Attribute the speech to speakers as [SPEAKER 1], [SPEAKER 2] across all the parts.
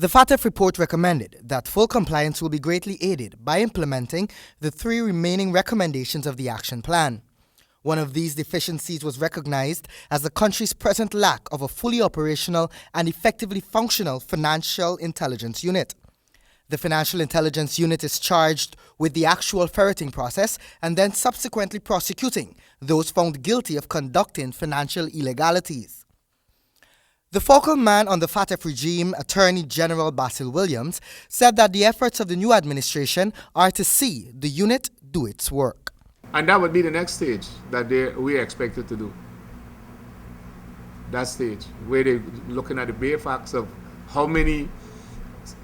[SPEAKER 1] The FATF report recommended that full compliance will be greatly aided by implementing the 3 remaining recommendations of the action plan. One of these deficiencies was recognized as the country's present lack of a fully operational and effectively functional financial intelligence unit. The Financial Intelligence Unit is charged with the actual ferreting process and then subsequently prosecuting those found guilty of conducting financial illegalities. The focal man on the FATF regime, Attorney General Basil Williams, said that the efforts of the new administration are to see the unit do its work.
[SPEAKER 2] And that would be the next stage that we are expected to do. That stage, where they're looking at the bare facts of how many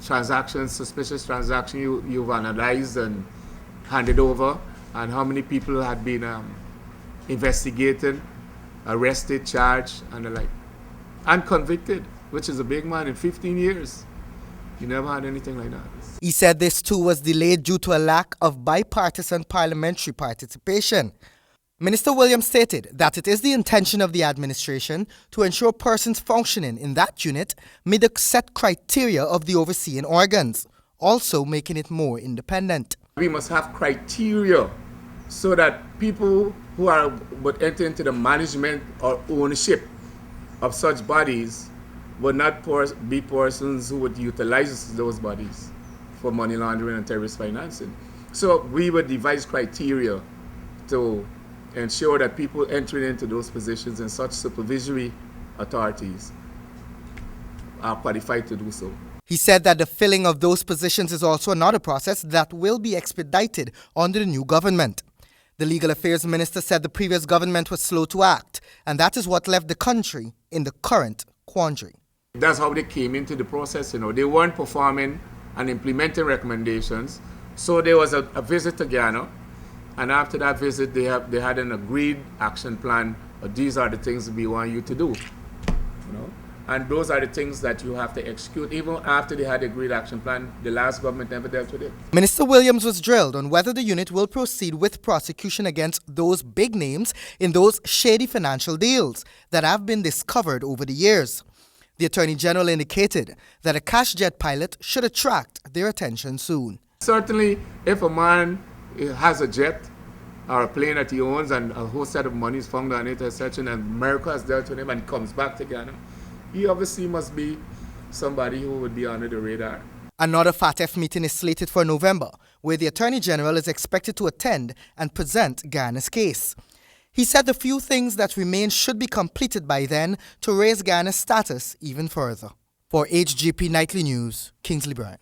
[SPEAKER 2] transactions, suspicious transactions you've analyzed and handed over, and how many people had been investigated, arrested, charged, and the like. And convicted, which is a big man in 15 years. You never had anything like that.
[SPEAKER 1] He said this too was delayed due to a lack of bipartisan parliamentary participation. Minister Williams stated that it is the intention of the administration to ensure persons functioning in that unit meet the set criteria of the overseeing organs, also making it more independent.
[SPEAKER 2] We must have criteria so that people who would enter into the management or ownership of such bodies would not be persons who would utilize those bodies for money laundering and terrorist financing. So we would devise criteria to ensure that people entering into those positions in such supervisory authorities are qualified to do so.
[SPEAKER 1] He said that the filling of those positions is also another process that will be expedited under the new government. The Legal Affairs Minister said the previous government was slow to act, and that is what left the country in the current quandary.
[SPEAKER 2] That's how they came into the process. They weren't performing and implementing recommendations. So there was a visit to Ghana, and after that visit, they had an agreed action plan. These are the things we want you to do. And those are the things that you have to execute. Even after they had the agreed action plan, the last government never dealt with it.
[SPEAKER 1] Minister Williams was drilled on whether the unit will proceed with prosecution against those big names in those shady financial deals that have been discovered over the years. The Attorney General indicated that a cash jet pilot should attract their attention soon.
[SPEAKER 2] Certainly, if a man has a jet or a plane that he owns and a whole set of money is found on it, etc., and America has dealt with him and comes back to Ghana, he obviously must be somebody who would be under the radar.
[SPEAKER 1] Another FATF meeting is slated for November, where the Attorney General is expected to attend and present Ghana's case. He said the few things that remain should be completed by then to raise Ghana's status even further. For HGP Nightly News, Kingsley Bryan.